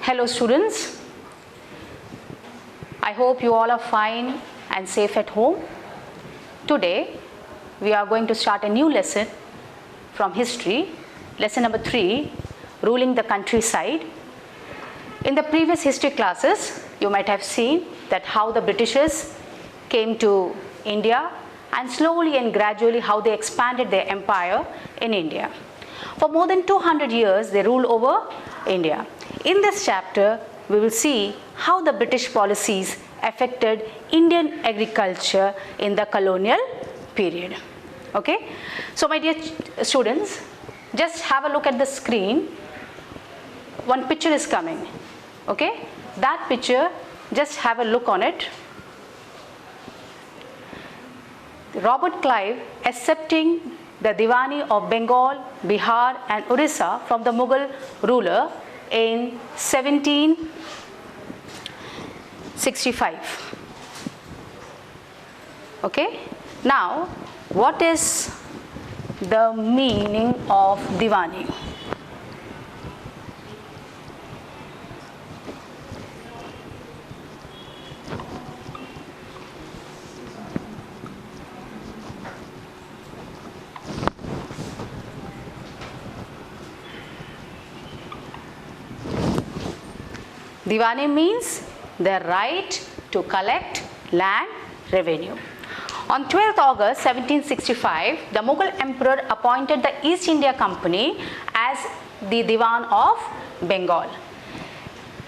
Hello students, I hope you all are fine and safe at home. Today we are going to start a new lesson from history, lesson number 3, ruling the countryside. In the previous history classes, you might have seen that how the Britishers came to India and slowly and gradually how they expanded their empire in India. For more than 200 years, they ruled over India. In this chapter, we will see how the British policies affected Indian agriculture in the colonial period. Okay? So my dear students, just have a look at the screen. One picture is coming. Okay? That picture, just have a look on it. Robert Clive accepting the Diwani of Bengal, Bihar and Orissa from the Mughal ruler in 1765. Okay? Now, what is the meaning of Diwani? Diwani means the right to collect land revenue. On 12th August 1765, the Mughal Emperor appointed the East India Company as the Diwan of Bengal.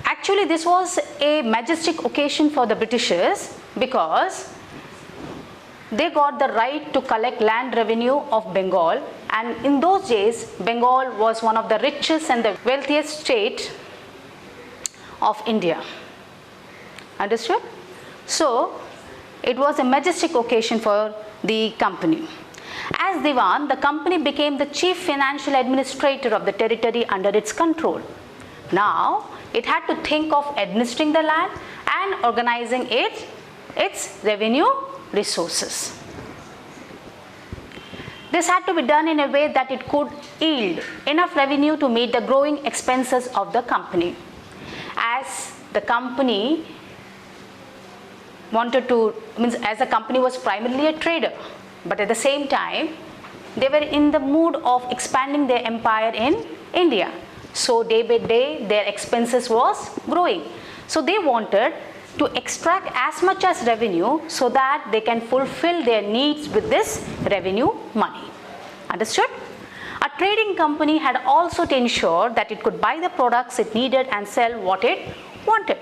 Actually, this was a majestic occasion for the Britishers because they got the right to collect land revenue of Bengal, and in those days, Bengal was one of the richest and the wealthiest state of India. Understood? So, it was a majestic occasion for the company. As Diwan, the company became the chief financial administrator of the territory under its control. Now, it had to think of administering the land and organizing its revenue resources. This had to be done in a way that it could yield enough revenue to meet the growing expenses of the company. As the company as the company was primarily a trader, but at the same time, they were in the mood of expanding their empire in India. So day by day, their expenses was growing. So they wanted to extract as much as revenue so that they can fulfill their needs with this revenue money. Understood? A trading company had also to ensure that it could buy the products it needed and sell what it wanted.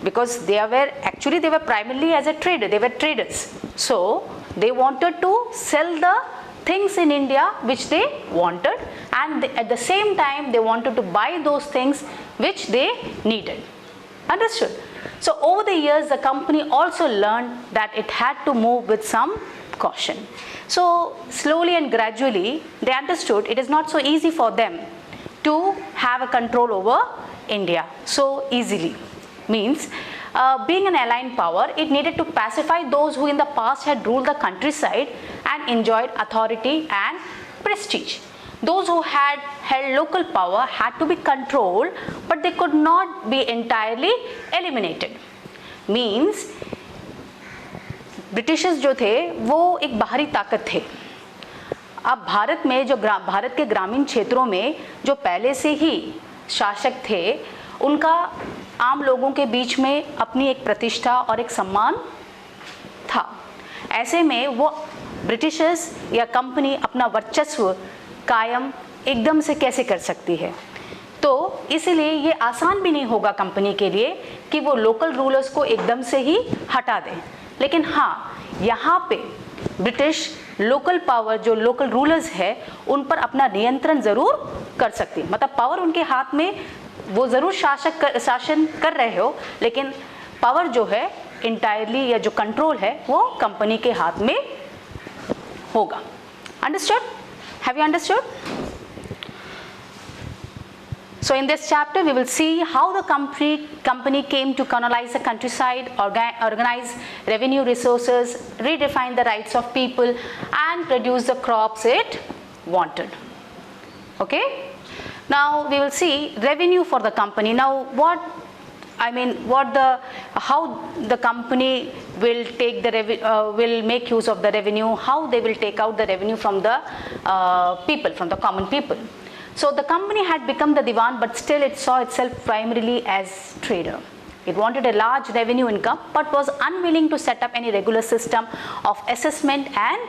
Because they were primarily as a trader, they were traders. So they wanted to sell the things in India which they wanted, and at the same time they wanted to buy those things which they needed. Understood? So over the years, the company also learned that it had to move with some caution. So slowly and gradually they understood it is not so easy for them to have a control over India so easily. Means being an aligned power, it needed to pacify those who in the past had ruled the countryside and enjoyed authority and prestige. Those who had held local power had to be controlled, but they could not be entirely eliminated. Means Britishers जो थे वो एक बाहरी ताकत थे. अब भारत में जो भारत के ग्रामीण क्षेत्रों में जो पहले से ही शासक थे, उनका आम लोगों के बीच में अपनी एक प्रतिष्ठा और एक सम्मान था. ऐसे में वो ब्रिटिशर्स या कंपनी अपना वर्चस्व कायम एकदम से कैसे कर सकती है. तो इसलिए ये आसान भी नहीं होगा कंपनी के लिए कि वो लोकल रूलर्स को एकदम से ही हटा दें. लेकिन हाँ, यहाँ पे ब्रिटिश लोकल पावर जो लोकल रूलर्स है उन पर अपना नियंत्रण ज़रूर कर सकती है. मतलब पावर उनके हाथ में, वो ज़रूर शासन कर रहे हो, लेकिन पावर जो है इंटायरली या जो कंट्रोल है वो कंपनी के हाथ में होगा. Understood? Have you understood? So in this chapter, we will see how the company came to colonize the countryside, organize revenue resources, redefine the rights of people, and produce the crops it wanted. Okay? Now we will see revenue for the company. Now how the company will take the will make use of the revenue, how they will take out the revenue from the people, from the common people. So the company had become the Diwan, but still it saw itself primarily as trader. It wanted a large revenue income, but was unwilling to set up any regular system of assessment and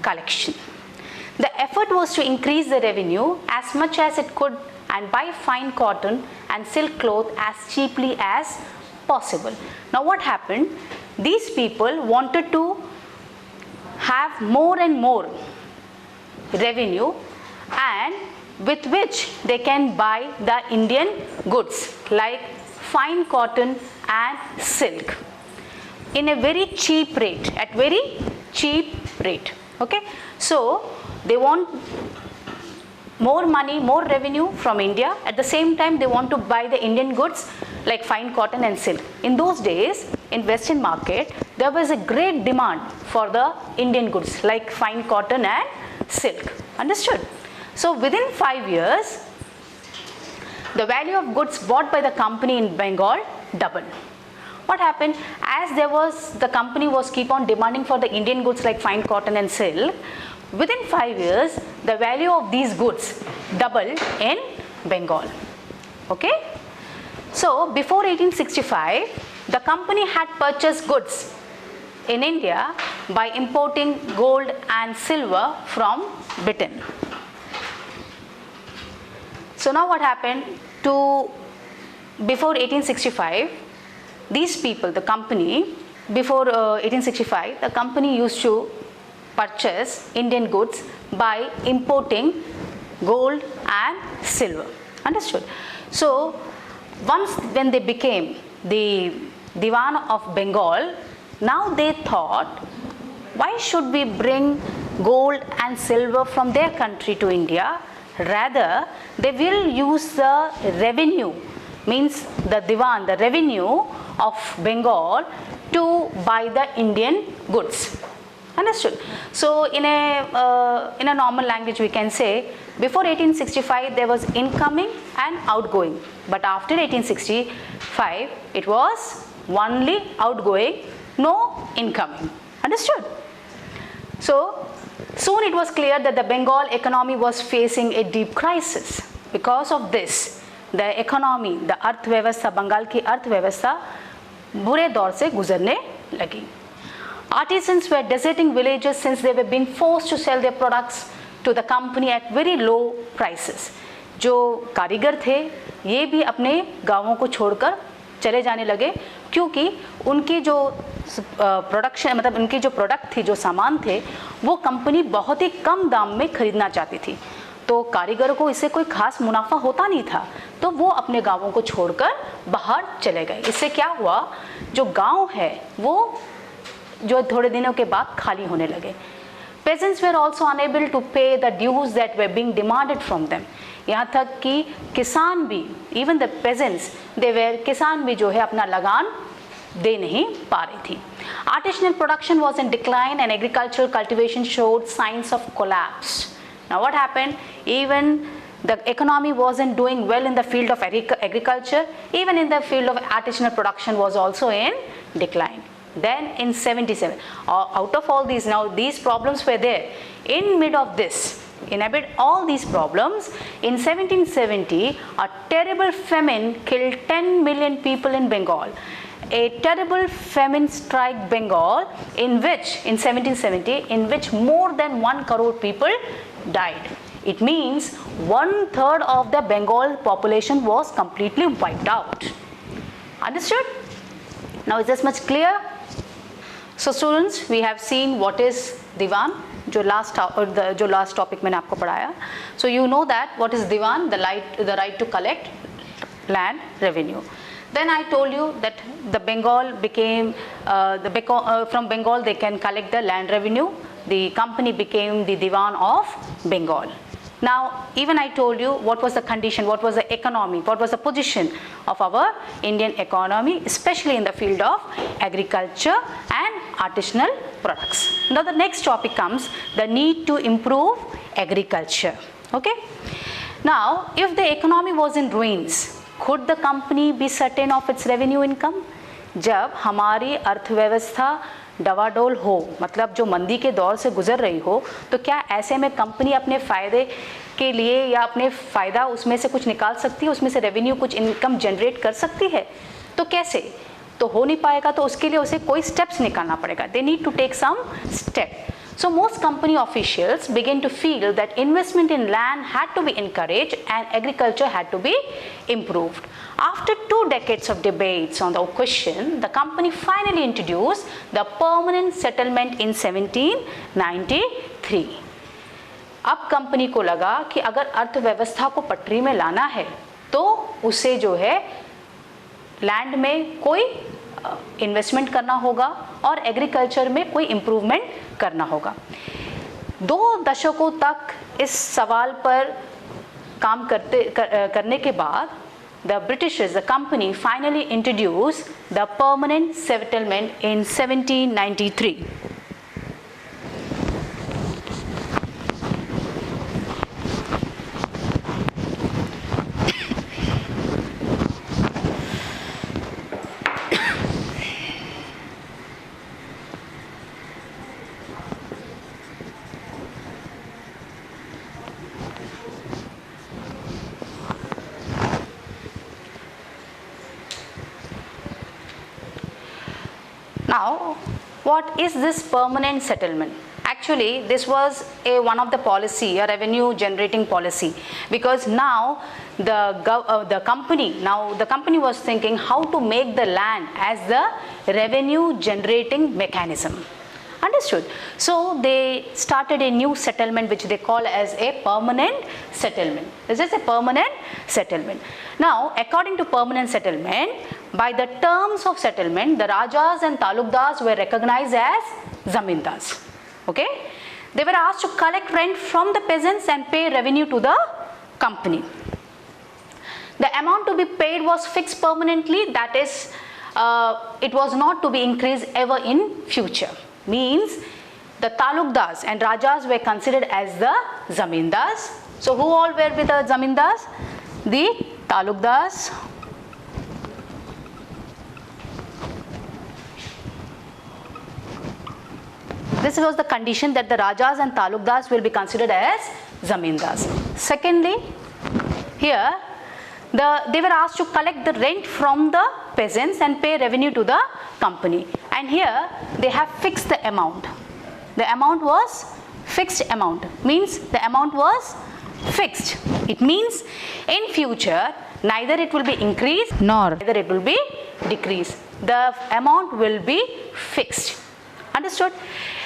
collection. The effort was to increase the revenue as much as it could and buy fine cotton and silk cloth as cheaply as possible. Now what happened? These people wanted to have more and more revenue, and with which they can buy the Indian goods like fine cotton and silk in a very cheap rate, at very cheap rate. Okay, so they want more money, more revenue from India. At the same time, they want to buy the Indian goods like fine cotton and silk. In those days, in Western market, there was a great demand for the Indian goods like fine cotton and silk. Understood? So within 5 years, the value of goods bought by the company in Bengal doubled. What happened? As the company was keep on demanding for the Indian goods like fine cotton and silk, within 5 years, the value of these goods doubled in Bengal. Okay? So before 1865, the company had purchased goods in India by importing gold and silver from Britain. So now what happened? Before 1865, these people, the company, before 1865, the company used to purchase Indian goods by importing gold and silver. Understood? So once when they became the Diwan of Bengal, now they thought, why should we bring gold and silver from their country to India? Rather, they will use the revenue, means the Diwan, the revenue of Bengal, to buy the Indian goods. Understood? So in a normal language we can say, before 1865 there was incoming and outgoing, but after 1865 it was only outgoing, no incoming. Understood? So soon it was clear that the Bengal economy was facing a deep crisis. Because of this, the economy, the अर्थव्यवस्था, बंगाल की अर्थव्यवस्था बुरे दौर से गुजरने लगी. Artisans were deserting villages since they were being forced to sell their products to the company at very low prices. जो कारीगर थे, ये भी अपने गांवों को छोड़कर चले जाने लगे, क्योंकि उनकी जो प्रोडक्शन, मतलब उनकी जो प्रोडक्ट थी, जो सामान थे, वो कंपनी बहुत ही कम दाम में खरीदना चाहती थी. तो कारीगरों को इससे कोई खास मुनाफा होता नहीं था, तो वो अपने गांवों को छोड़कर बाहर चले गए. इससे क्या हुआ? जो गांव है वो जो थोड़े दिनों के बाद खाली होने लगे. Peasants were also unable to pay the dues that were being demanded from them. यहाँ तक कि किसान भी, even the peasants, किसान भी जो है अपना लगान दे नहीं पा रही थी. Artisanal production was in decline and agricultural cultivation showed signs of collapse. Now what happened? Even the economy wasn't doing well in the field of agriculture, even in the field of artisanal production was also in decline. Then in 77, out of all these, now these problems were there. In mid of this, in amid all these problems, in 1770, a terrible famine killed 10 million people in Bengal. A terrible famine struck Bengal, in which, in 1770, in which more than 1 crore people died. It means 1/3 of the Bengal population was completely wiped out. Understood? Now is this much clear? So students, we have seen what is Diwan, जो last topic मैंने आपको पढ़ाया. So you know that what is Diwan, the right to collect land revenue. Then I told you that the Bengal became from Bengal they can collect the land revenue. The company became the Diwan of Bengal. Now even I told you what was the condition, what was the economy, what was the position of our Indian economy, especially in the field of agriculture and artisanal products. Now the next topic comes the need to improve agriculture. Okay. Now, if the economy was in ruins, could the company be certain of its revenue income? जब हमारी अर्थव्यवस्था डवाडोल हो, मतलब जो मंदी के दौर से गुजर रही हो, तो क्या ऐसे में कंपनी अपने फ़ायदे के लिए या अपने फ़ायदा उसमें से कुछ निकाल सकती है, उसमें से रेवेन्यू कुछ इनकम जनरेट कर सकती है? तो कैसे? तो हो नहीं पाएगा, तो उसके लिए उसे कोई स्टेप्स निकालना पड़ेगा. They need to take some step. So most company officials began to feel that investment in land had to be encouraged and agriculture had to be improved. After 2 decades of debates on the question, the company finally introduced the permanent settlement in 1793. अब company को लगा कि अगर अर्थव्यवस्था को पटरी में लाना है तो उसे जो है लैंड में कोई इन्वेस्टमेंट करना होगा और एग्रीकल्चर में कोई इम्प्रूवमेंट करना होगा. 2 दशकों तक इस सवाल पर काम करने के बाद the Britishers, the company finally introduce the permanent settlement in 1793. Now, what is this permanent settlement? Actually, this was one of the policy, a revenue generating policy, because now the company was thinking how to make the land as the revenue generating mechanism. Understood? So they started a new settlement which they call as a permanent settlement. This is a permanent settlement. Now, according to permanent settlement, by the terms of settlement, the Rajas and Talukdars were recognized as Zamindars. Okay? They were asked to collect rent from the peasants and pay revenue to the company. The amount to be paid was fixed permanently, that is, it was not to be increased ever in future. Means the Talukdars and Rajas were considered as the Zamindars. So who all were with the Zamindars? The Talukdars, this was the condition that the Rajas and Talukdars will be considered as Zamindars. Secondly, here they were asked to collect the rent from the peasants and pay revenue to the company. And here they have fixed the amount. The amount was fixed amount, means the amount was fixed. It means in future neither it will be increased nor neither it will be decreased. The amount will be fixed. Understood?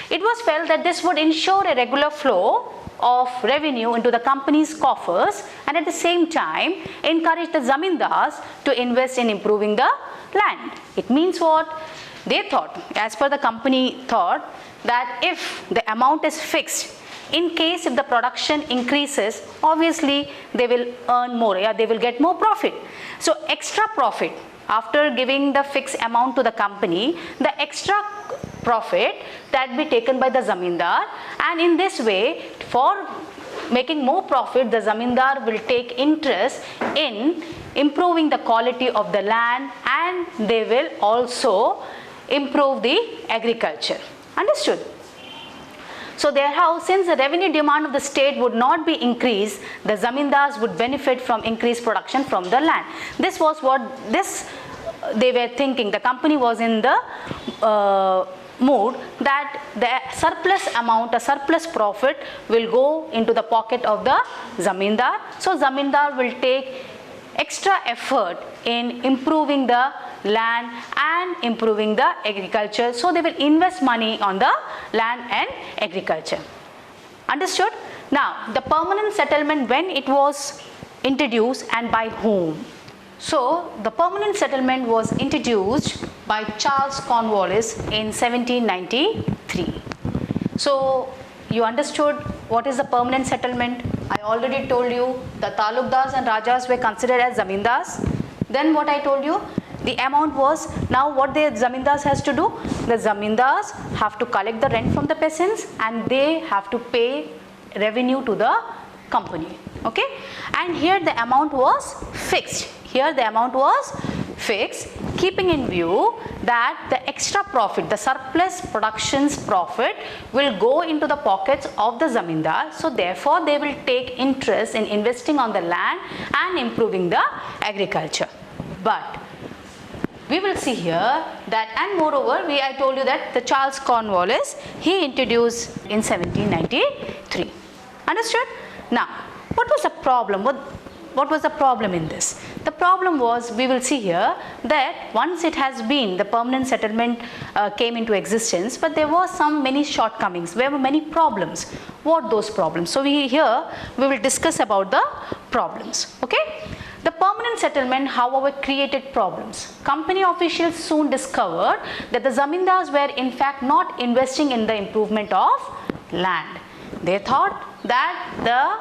It was felt that this would ensure a regular flow of revenue into the company's coffers and at the same time encourage the Zamindars to invest in improving the land. It means what? They thought, as per the company thought, that if the amount is fixed, in case if the production increases, obviously they will earn more, they will get more profit. So extra profit, after giving the fixed amount to the company, the extra profit that be taken by the Zamindar, and in this way, for making more profit, the Zamindar will take interest in improving the quality of the land and they will also improve the agriculture. Understood? So therefore, since the revenue demand of the state would not be increased, the Zamindars would benefit from increased production from the land. This was what they were thinking. The company was in the mood that the surplus amount, a surplus profit will go into the pocket of the Zamindar. So Zamindar will take extra effort in improving the land and improving the agriculture. So they will invest money on the land and agriculture. Understood? Now, the permanent settlement, when it was introduced and by whom? So the permanent settlement was introduced by Charles Cornwallis in 1793. So you understood what is the permanent settlement? I already told you the Talukdars and Rajas were considered as Zamindars. Then what I told you, the amount was, now what the Zamindars has to do? The Zamindars have to collect the rent from the peasants and they have to pay revenue to the company. Okay, and here the amount was fixed. Here the amount was fixed, keeping in view that the extra profit, the surplus production's profit will go into the pockets of the zamindar. So therefore they will take interest in investing on the land and improving the agriculture. But we will see here that, and moreover, I told you that the Charles Cornwallis, he introduced in 1793. Understood? Now, what was the problem? What was the problem in this? The problem was, we will see here that once it has been, the permanent settlement came into existence, but there were many shortcomings. There were many problems. What those problems? So we will discuss about the problems. Okay. The permanent settlement, however, created problems. Company officials soon discovered that the zamindars were in fact not investing in the improvement of land. They thought that the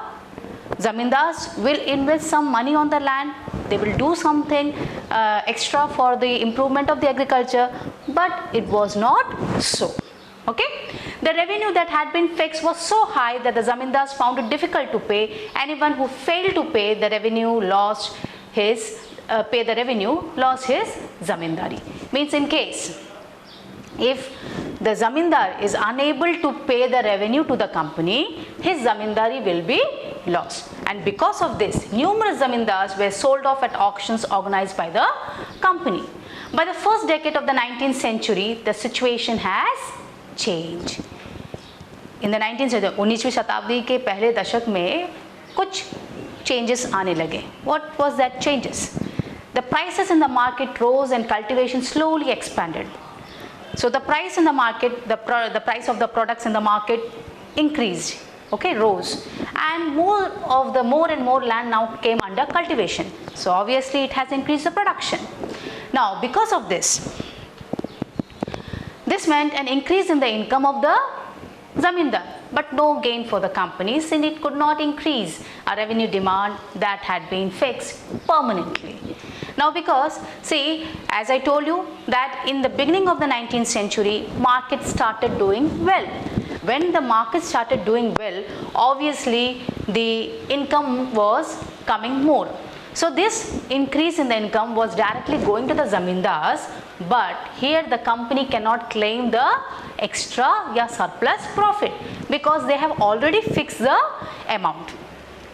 zamindars will invest some money on the land, they will do something extra for the improvement of the agriculture, but it was not so. Okay? The revenue that had been fixed was so high that the zamindars found it difficult to pay. Anyone who failed to pay the revenue lost his zamindari. Means in case if the zamindar is unable to pay the revenue to the company, his zamindari will be lost. And because of this, numerous zamindars were sold off at auctions organized by the company. By the first decade of the 19th century, the situation has changed. In the 19वीं शताब्दी के पहले दशक में कुछ changes आने लगे. What was that changes? The prices in the market rose and cultivation slowly expanded. So the price in the market, the price of the products in the market increased, okay, rose, and more and more land now came under cultivation. So obviously it has increased the production. Now because of this meant an increase in the income of the zamindar, but no gain for the company, since it could not increase a revenue demand that had been fixed permanently. Now because, see, as I told you that in the beginning of the 19th century, market started doing well. When the market started doing well, obviously the income was coming more. So this increase in the income was directly going to the zamindars, but here the company cannot claim the extra surplus profit because they have already fixed the amount,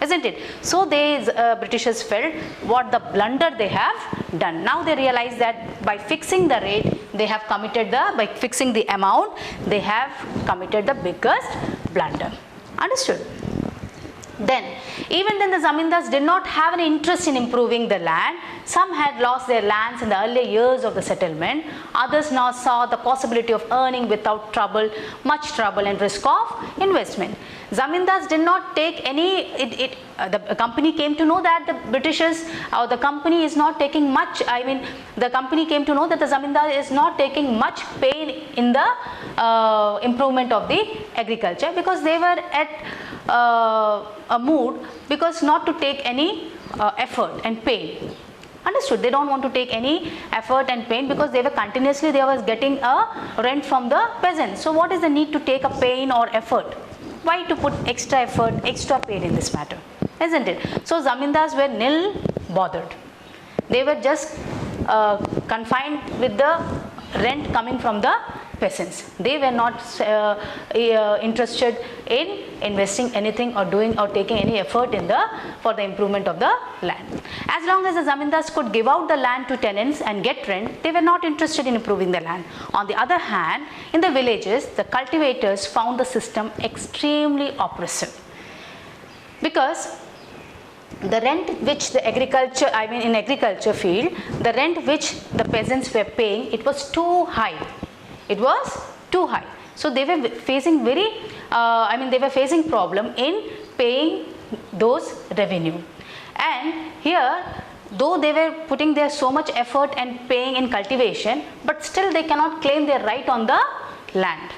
isn't it? So they Britishers felt what the blunder they have done. Now they realize that by fixing the rate, they have committed by fixing the amount, they have committed the biggest blunder. Understood? Then, even then the zamindars did not have an interest in improving the land. Some had lost their lands in the early years of the settlement. Others now saw the possibility of earning without much trouble and risk of investment. Zamindars did not take any, the company came to know that the Britishers or the company is not taking much, the company came to know that the zamindar is not taking much pain in the improvement of the agriculture, because they were at a mood because not to take any effort and pain. Understood? They don't want to take any effort and pain because they was getting a rent from the peasants. So what is the need to take a pain or effort? Why to put extra effort, extra pain in this matter? Isn't it? So zamindars were nil bothered. They were just confined with the rent coming from the peasants. They were not interested in investing anything or doing or taking any effort for the improvement of the land. As long as the zamindars could give out the land to tenants and get rent, they were not interested in improving the land. On the other hand, in the villages, the cultivators found the system extremely oppressive, because the rent which the agriculture, in agriculture field, the rent which the peasants were paying, it was too high. It was too high. So they were facing they were facing problem in paying those revenue. And here, though they were putting their so much effort and paying in cultivation, but still they cannot claim their right on the land.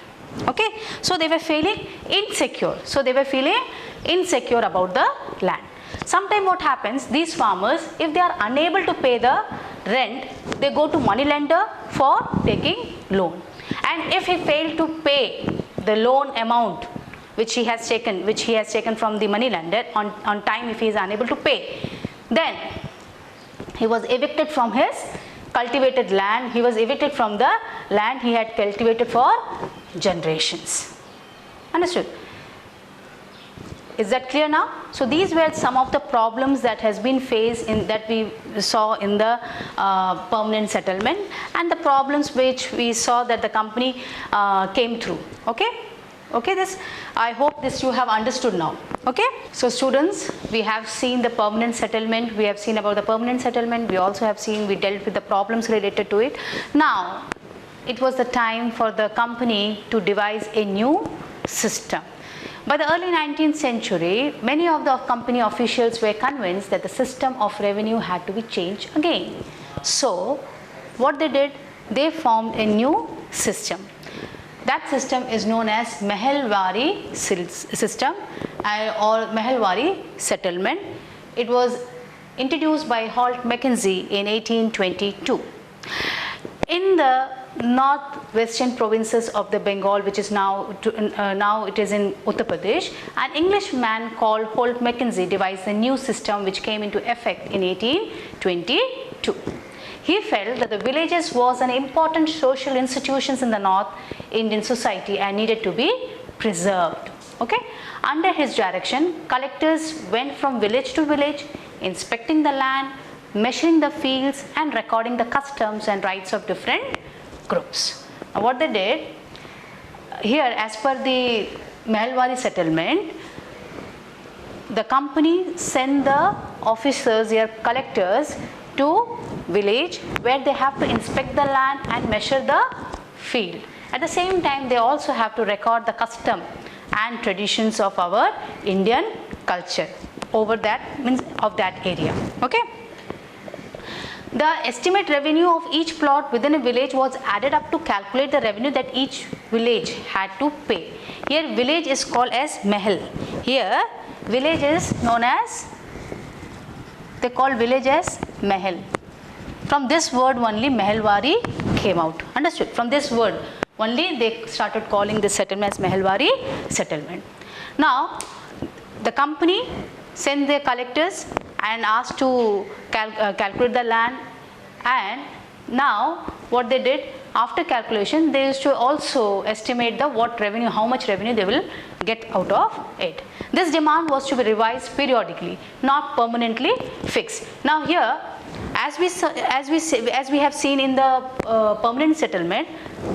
Okay, so they were feeling insecure. So they were feeling insecure about the land. Sometimes what happens, these farmers, if they are unable to pay the rent, they go to money lender for taking loan. And if he failed to pay the loan amount, which he has taken from the moneylender on time if he is unable to pay, then he was evicted from his cultivated land. He was evicted from the land he had cultivated for generations. Understood? Is that clear now? So these were some of the problems that has been faced that we saw in the permanent settlement, and the problems which we saw that the company came through. Okay? Okay, this, I hope this you have understood now. Okay? So students, we have seen the permanent settlement, we have seen about the permanent settlement, we also have seen, we dealt with the problems related to it. Now, it was the time for the company to devise a new system. By the early 19th century, many of the company officials were convinced that the system of revenue had to be changed again. So, what they did, they formed a new system. That system is known as Mahilwari system or Mahilwari settlement. It was introduced by Holt Mackenzie in 1822. In the northwestern provinces of the Bengal, which is now it is in Uttar Pradesh, an Englishman called Holt Mackenzie devised a new system which came into effect in 1822. He felt that the villages was an important social institutions in the North Indian society and needed to be preserved. Okay? Under his direction, collectors went from village to village, inspecting the land, measuring the fields and recording the customs and rights of different groups. Now what they did, here as per the Mahilwari settlement, the company sent the officers, their collectors, to village where they have to inspect the land and measure the field. At the same time, they also have to record the custom and traditions of our Indian culture over that, means of that area. Okay? The estimate revenue of each plot within a village was added up to calculate the revenue that each village had to pay. Here village is called as Mahal. Here village is known as, they call village as Mahal. From this word only Mahilwari came out. Understood? From this word only they started calling this settlement as Mahilwari settlement. Now the company sent their collectors and asked to calculate the land, and now what they did, after calculation they used to also estimate the what revenue, how much revenue they will get out of it. This demand was to be revised periodically, not permanently fixed. Now here, as we have seen in the permanent settlement,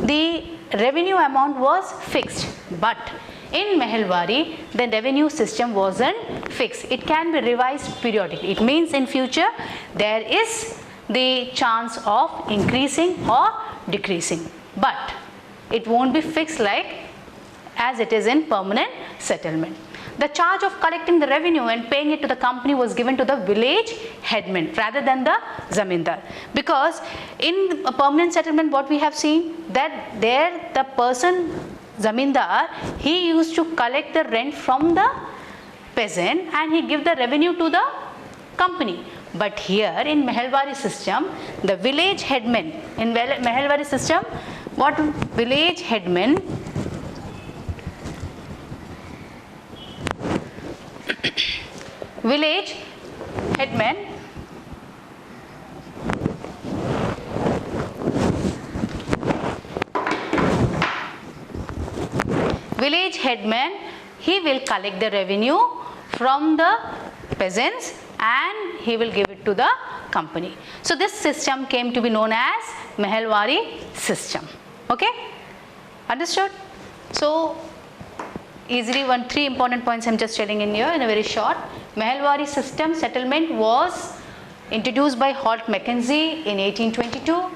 the revenue amount was fixed, but in Mahilwari, the revenue system wasn't fixed. It can be revised periodically. It means in future there is the chance of increasing or decreasing, but it won't be fixed like as it is in permanent settlement. The charge of collecting the revenue and paying it to the company was given to the village headman rather than the zamindar, because in a permanent settlement what we have seen, that there the person zamindar, he used to collect the rent from the peasant and he give the revenue to the company. But here in Mahilwari system, the village headman, in Mahilwari system, what village headman village headman he will collect the revenue from the peasants and he will give it to the company. So this system came to be known as Mahilwari system. Okay? Understood? So easily three important points I am just telling in here in a very short. Mahilwari system settlement was introduced by Holt Mackenzie in 1822.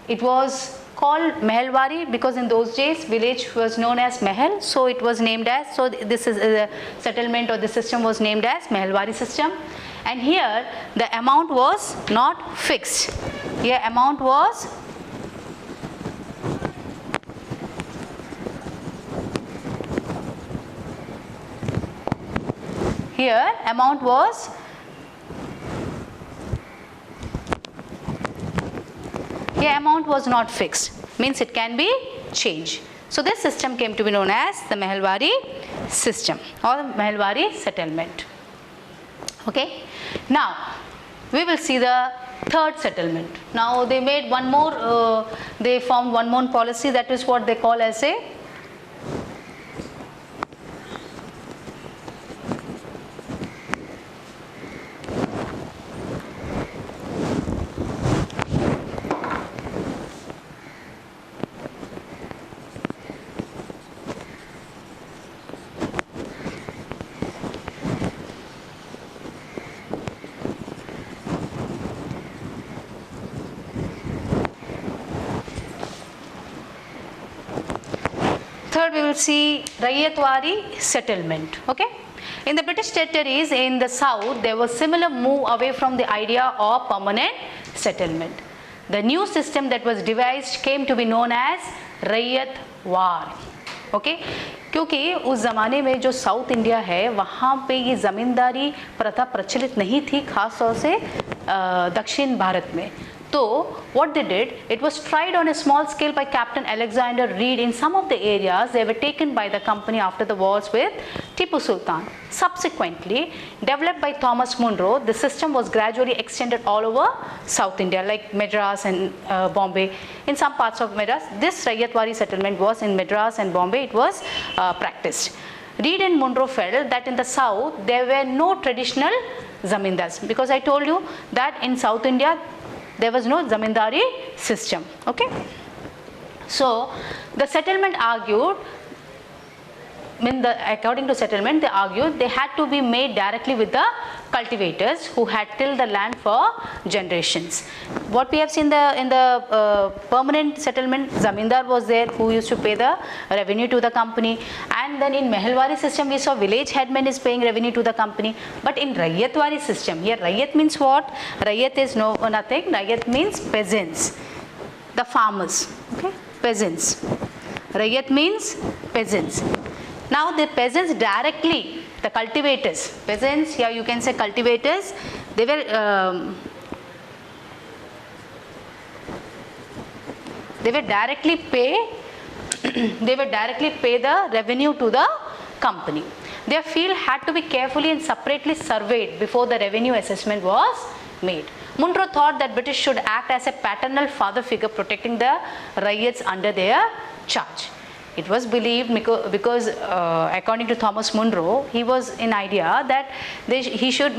It was called Mahilwari because in those days village was known as Mahal, so it was named as, so this is a settlement or the system was named as Mahilwari system. And here the amount was not fixed. Here amount was not fixed, means it can be changed. So this system came to be known as the Mahilwari system or Mehalwari settlement. Okay. Now we will see the third settlement. Now they made one more, they formed one more policy, that is what they call as a third we will see Raiyatwari settlement. Okay. In the British territories in the south, there was similar move away from the idea of permanent settlement. The new system that was devised came to be known as Raiyatwar. Okay क्योंकि उस ज़माने में जो south India है वहाँ पे ये ज़मींदारी प्रथा प्रचलित नहीं थी, खास तौर से दक्षिण भारत में. तो what they did, it was tried on a small scale by Captain Alexander Reed in some of the areas. They were taken by the company after the wars with Tipu Sultan. Subsequently, developed by Thomas Munro, the system was gradually extended all over South India, like Madras and Bombay. In some parts of Madras, this Raiyatwari settlement was in Madras and Bombay, it was practiced. Reed and Munro felt that in the south, there were no traditional zamindars, because I told you that in South India, there was no zamindari system. Okay. So the settlement argued, according to settlement, they argued they had to be made directly with the cultivators who had tilled the land for generations. What we have seen in the permanent settlement, zamindar was there who used to pay the revenue to the company, and then in Mehalwari system we saw village headman is paying revenue to the company. But in Raiyatwari system, here Raiyat means what? Raiyat is nothing. Raiyat means peasants, the farmers. Okay, peasants. Raiyat means peasants. Now the peasants directly, the cultivators, peasants, here you can say cultivators, they were directly pay the revenue to the company. Their field had to be carefully and separately surveyed before the revenue assessment was made. Munro thought that British should act as a paternal father figure protecting the Raiyats under their charge. It was believed because according to Thomas Munro, he was in idea that he should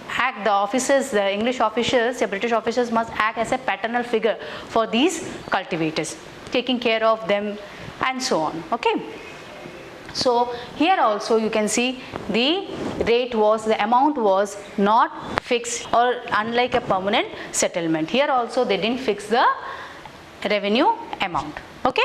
act, the officers, the English officials, the British officers must act as a paternal figure for these cultivators, taking care of them and so on. Okay. So here also you can see the amount was not fixed, or unlike a permanent settlement. Here also they didn't fix the revenue amount. Okay.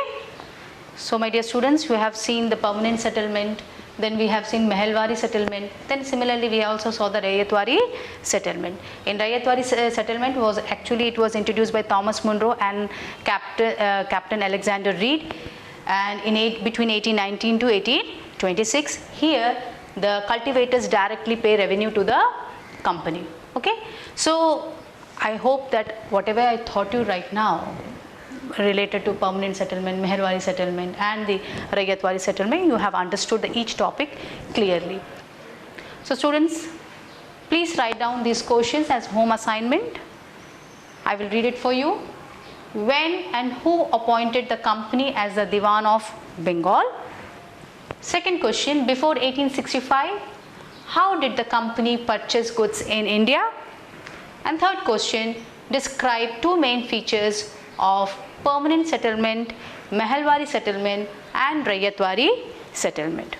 So my dear students, we have seen the permanent settlement, then we have seen Mehalwari settlement, then similarly we also saw the Raiyatwari settlement. In Raiyatwari settlement was actually, it was introduced by Thomas Munro and Captain Alexander Reed, and between 1819 to 1826, here the cultivators directly pay revenue to the company. Okay. So I hope that whatever I taught you right now related to permanent settlement, Mehalwari settlement and the Raiyatwari settlement, you have understood each topic clearly. So students, please write down these questions as home assignment. I will read it for you. When and who appointed the company as the Diwan of Bengal? Second question, before 1865, how did the company purchase goods in India? And third question, describe two main features of permanent settlement, Mehalwari settlement and Raiyatwari settlement.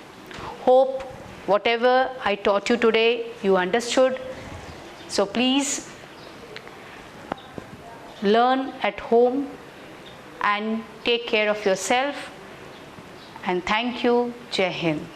Hope whatever I taught you today you understood. So please learn at home and take care of yourself, and thank you. Jai Hind.